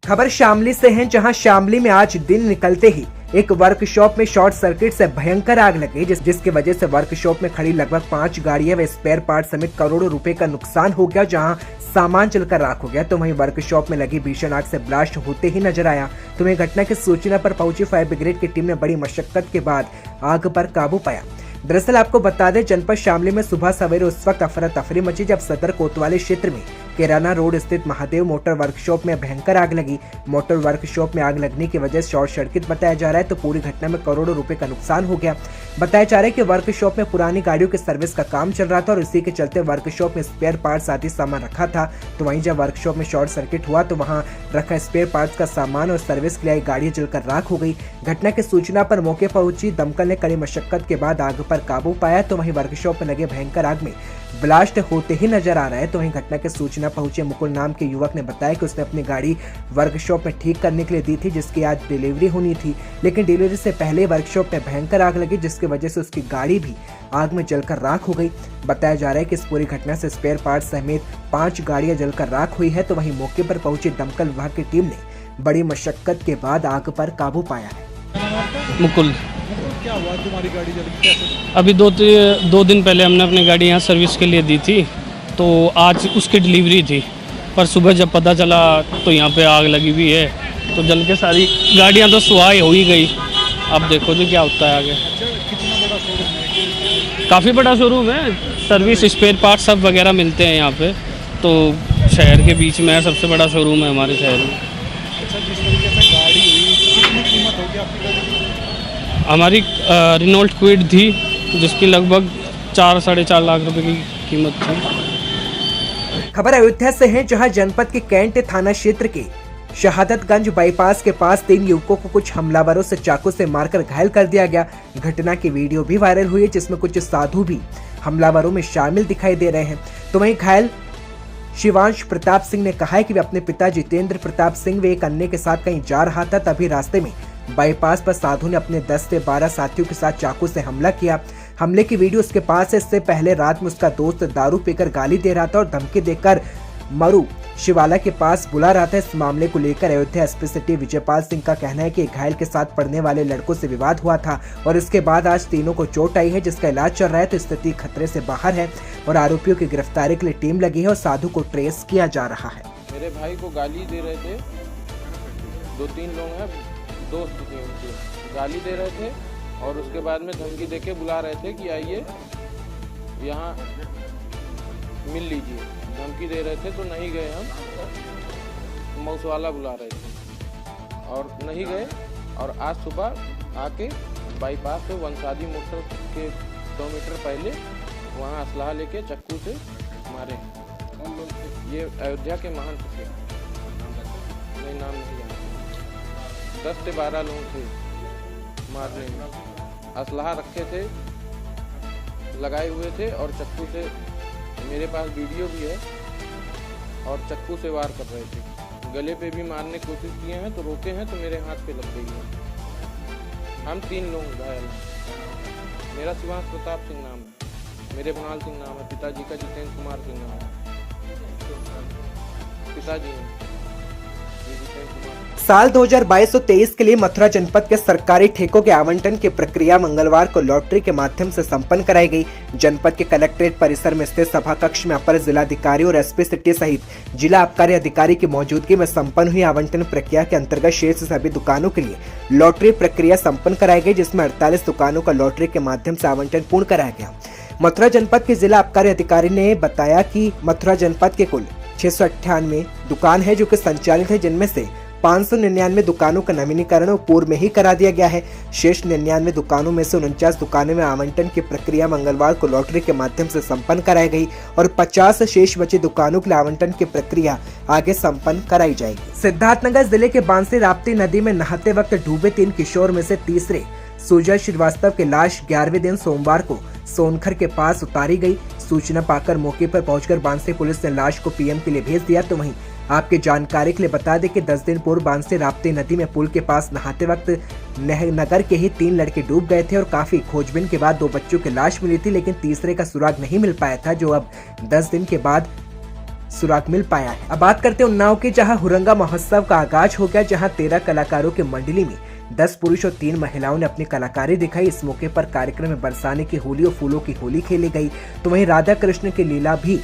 खबर शामली से है, जहां शामली में आज दिन निकलते ही एक वर्कशॉप में शॉर्ट सर्किट से भयंकर आग लगी, जिसकी वजह से वर्कशॉप में खड़ी लगभग 5 गाड़ियां व स्पेयर पार्ट समेत करोड़ों रुपए का नुकसान हो गया। जहां सामान जलकर राख हो गया तो वहीं वर्कशॉप में लगी भीषण आग से ब्लास्ट होते ही नजर आया। तो वहीं घटना की सूचना पर पहुंची फायर ब्रिगेड की टीम ने बड़ी मशक्कत के बाद आग पर काबू पाया। दरअसल आपको बता दें, जनपद शामली में सुबह सवेरे उस वक्त अफरा तफरी मची जब सदर कोतवाली क्षेत्र में किराना रोड स्थित महादेव मोटर वर्कशॉप में भयंकर आग लगी। मोटर वर्कशॉप में आग लगने की वजह से शॉर्ट सर्किट बताया जा रहा है। तो पूरी घटना में करोड़ों रुपए का नुकसान हो गया। बताया जा रहा है कि वर्कशॉप में पुरानी गाड़ियों की सर्विस का काम चल रहा था और इसी के चलते वर्कशॉप में स्पेयर पार्ट्स आदि सामान रखा था। तो वहीं जब वर्कशॉप में शॉर्ट सर्किट हुआ तो वहां रखा स्पेयर पार्ट्स का सामान और सर्विस के लिए गाड़ियां जलकर राख हो गई। घटना की सूचना पर मौके पर पहुंची दमकल ने कड़ी मशक्कत के बाद आग पर काबू पाया। तो वहीं वर्कशॉप में लगे भयंकर आग में ब्लास्ट होते ही नजर आ रहा है। तो वहीं घटना की सूचना पहुंचे मुकुल नाम के युवक ने बताया कि उसने अपनी गाड़ी वर्कशॉप में ठीक करने के लिए दी थी, जिसकी आज डिलीवरी होनी थी, लेकिन डिलीवरी से पहले वर्कशॉप में भयंकर आग लगी, जिसकी वजह से उसकी गाड़ी भी आग में जलकर राख हो गई। बताया जा रहा है कि इस पूरी घटना से स्पेयर पार्ट समेत 5 गाड़ियां जलकर राख हुई है। तो वहीं मौके पर पहुंची दमकल विभाग की टीम ने बड़ी मशक्कत के बाद आग पर काबू पाया है। मुकुल, क्या हुआ तुम्हारी गाड़ी जल गई कैसे? अभी दो दिन पहले हमने अपनी गाड़ी यहाँ सर्विस के लिए दी थी, तो आज उसकी डिलीवरी थी। पर सुबह जब पता चला तो यहाँ पे आग लगी हुई है, तो जल के सारी गाड़ियाँ तो सुहाई हो ही गई। अब देखो जी क्या होता है आगे। कितना बड़ा शोरूम है? काफ़ी बड़ा शोरूम है, सर्विस स्पेयर पार्ट सब वगैरह मिलते हैं यहाँ पे। तो शहर के बीच में है, सबसे बड़ा शोरूम है हमारे शहर में। अच्छा, जिस तरीके से गाड़ी हुई कितनी कीमत होगी आपकी गाड़ी की? हमारी रिनॉल्ट क्विड थी, जिसकी लगभग 4-4.5 लाख रुपए की कीमत थी। खबर अयोध्या से है, जहां जनपद के कैंट थाना क्षेत्र के शहादतगंज बाईपास के पास 3 युवकों को कुछ हमलावरों से चाकू से मारकर घायल कर दिया गया। घटना की वीडियो भी वायरल हुई है, जिसमें कुछ साधु भी हमलावरों में शामिल दिखाई दे रहे हैं। तो वहीं घायल शिवांश प्रताप सिंह ने कहा है कि वे अपने पिता जितेंद्र प्रताप सिंह वे एक अन्य के साथ कहीं जा रहा था, तभी रास्ते में बाईपास पर साधु ने अपने 10 से 12 साथियों के साथ चाकू से हमला किया। हमले की वीडियो उसके पास है। इससे पहले रात में उसका दोस्त दारू पीकर गाली दे रहा था और धमकी देकर मरु शिवाला के पास बुला रहा था। इस मामले को लेकर अयोध्या एसपी सिटी विजयपाल सिंह का कहना है कि घायल के साथ पढ़ने वाले लड़कों से विवाद हुआ था और इसके बाद आज तीनों को चोट आई है, जिसका इलाज चल रहा है। तो स्थिति खतरे से बाहर है और आरोपियों की गिरफ्तारी के लिए टीम लगी है और साधु को ट्रेस किया जा रहा है। मेरे भाई को गाली दे रहे थे, 2-3 लोग हैं दोस्त थे, उनके गाली दे रहे थे और उसके बाद में धमकी देके बुला रहे थे कि आइए यहाँ मिल लीजिए। धमकी दे रहे थे तो नहीं गए हम, मौसवाला बुला रहे थे और नहीं गए। और आज सुबह आके बाईपास पे वंशादी मोटर के 100 मीटर पहले वहाँ असलाह लेके चक्कू से मारे। ये अयोध्या के महंत थे, नहीं नाम नहीं जानते। 10 से 12 लोग थे मारने में, असलाह रखे थे, लगाए हुए थे और चक्कू से, मेरे पास वीडियो भी है, और चक्कू से वार कर रहे थे। गले पे भी मारने की कोशिश किए हैं तो रोके हैं, तो मेरे हाथ पे लग गई है। हम 3 लोग घायल हैं। मेरा शिवांश प्रताप सिंह नाम है, मेरे कुणाल सिंह नाम है, पिताजी का जितेंद्र कुमार सिंह नाम है, पिताजी हैं जितेंद्र कुमार। साल 2022-23 के लिए मथुरा जनपद के सरकारी ठेकों के आवंटन की प्रक्रिया मंगलवार को लॉटरी के माध्यम से संपन्न कराई गई। जनपद के कलेक्ट्रेट परिसर में स्थित सभा कक्ष में अपर जिलाधिकारी और एसपी सिटी सहित जिला आबकारी अधिकारी की मौजूदगी में संपन्न हुई आवंटन प्रक्रिया के अंतर्गत शेष सभी दुकानों के लिए लॉटरी प्रक्रिया संपन्न कराई गई, जिसमें 48 दुकानों का लॉटरी के माध्यम से आवंटन पूर्ण कराया गया। मथुरा जनपद के जिला आबकारी अधिकारी ने बताया कि मथुरा जनपद के कुल 698 दुकान है जो कि संचालित है, जिनमें से 599 दुकानों का नवीनीकरण पूर्व में ही करा दिया गया है। शेष 99 दुकानों में से 49 दुकानों में आवंटन की प्रक्रिया मंगलवार को लॉटरी के माध्यम से संपन्न कराई गई और 50 शेष बची दुकानों के लिए आवंटन की प्रक्रिया आगे संपन्न कराई जाएगी। सिद्धार्थनगर जिले के बांसी राप्ती नदी में नहाते वक्त डूबे 3 किशोर में से तीसरे सुजय श्रीवास्तव की लाश 11वें दिन सोमवार को सोनखर के पास उतारी गई। सूचना पाकर मौके पर पहुंचकर बांसी पुलिस ने लाश को पीएम के लिए भेज दिया। तो वहीं आपके जानकारी के लिए बता दें कि 10 दिन पूर्व बांसी राप्ती नदी में पुल के पास नहाते वक्त नगर के ही 3 लड़के डूब गए थे और काफी खोजबीन के बाद 2 बच्चों की लाश मिली थी, लेकिन तीसरे का सुराग नहीं मिल पाया था, जो अब 10 दिन के बाद सुराग मिल पाया है। अब बात करते हैं उन्नाव की, जहां हुरंगा महोत्सव का आगाज हो गया, जहां 13 कलाकारों की मंडली में 10 पुरुष और 3 महिलाओं ने अपनी कलाकारी दिखाई। इस मौके पर कार्यक्रम में बरसाने की होली और फूलों की होली खेली गई, तो वहीं राधा कृष्ण की लीला भी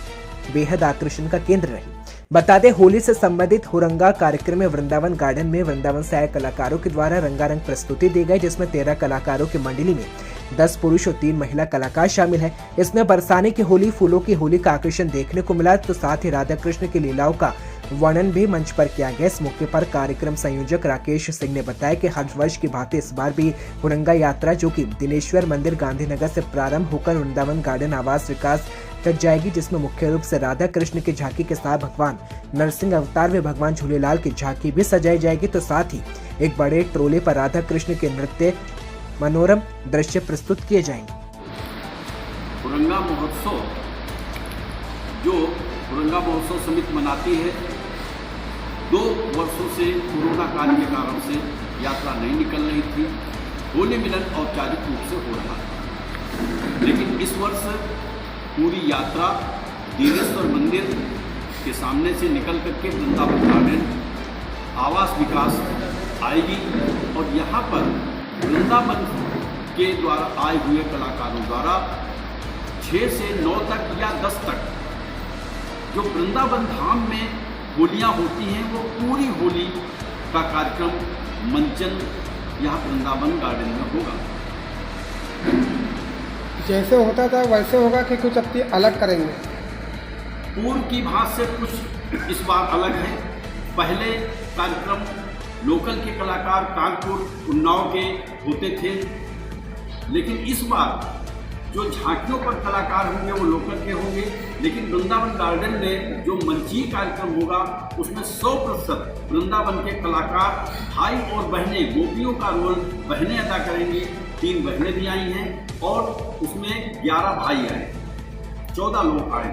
बेहद आकर्षण का केंद्र रही। बता दें, होली से संबंधित हुरंगा कार्यक्रम में वृंदावन गार्डन में वृंदावन से आए कलाकारों के द्वारा रंगारंग प्रस्तुति दी गई, जिसमें 13 कलाकारों की मंडली में 10 पुरुष और 3 महिला कलाकार शामिल है। इसमें बरसाने की होली, फूलों की होली का आकर्षण देखने को मिला, तो साथ ही राधा कृष्ण की लीलाओं का वर्णन भी मंच पर किया गया। इस मौके पर कार्यक्रम संयोजक राकेश सिंह ने बताया कि हर वर्ष की भांति इस बार भी हुरंगा यात्रा, जो कि दिनेश्वर मंदिर गांधीनगर से प्रारंभ होकर वृंदावन गार्डन आवास विकास तक जाएगी, जिसमें मुख्य रूप से राधा कृष्ण की झांकी के साथ भगवान नरसिंह अवतार में भगवान झूलेलाल की झांकी भी सजाई जाएगी, तो साथ ही एक बड़े ट्रोले पर राधा कृष्ण के नृत्य मनोरम दृश्य प्रस्तुत किए जाएंगे। हुरंगा महोत्सव जो हुरंगा महोत्सव समिति मनाती है, 2 वर्षों से कोरोना काल के कारण से यात्रा नहीं निकल रही थी। होली मिलन औपचारिक रूप से हो रहा था, लेकिन इस वर्ष पूरी यात्रा दिनेश्वर मंदिर के सामने से निकल करके वृंदावन गार्डन आवास विकास आएगी और यहाँ पर वृंदावन के द्वारा आए हुए कलाकारों द्वारा 6 से 9 तक या 10 तक जो वृंदावन धाम में होलियाँ होती हैं, वो पूरी होली का कार्यक्रम मंचन यहाँ वृंदावन गार्डन में होगा। जैसे होता था वैसे होगा कि कुछ अपनी अलग करेंगे? पूर्व की भांति से कुछ इस बार अलग है। पहले कार्यक्रम लोकल के कलाकार कानपुर, उन्नाव के होते थे, लेकिन इस बार जो झांकियों पर कलाकार होंगे वो लोकल के होंगे, लेकिन वृंदावन गार्डन में जो मंचीय कार्यक्रम होगा उसमें 100% वृंदावन के कलाकार, भाई और बहनें, गोपियों का रोल बहनें अदा करेंगी। 3 बहनें भी आई हैं और उसमें 11 भाई आए, 14 लोग आए।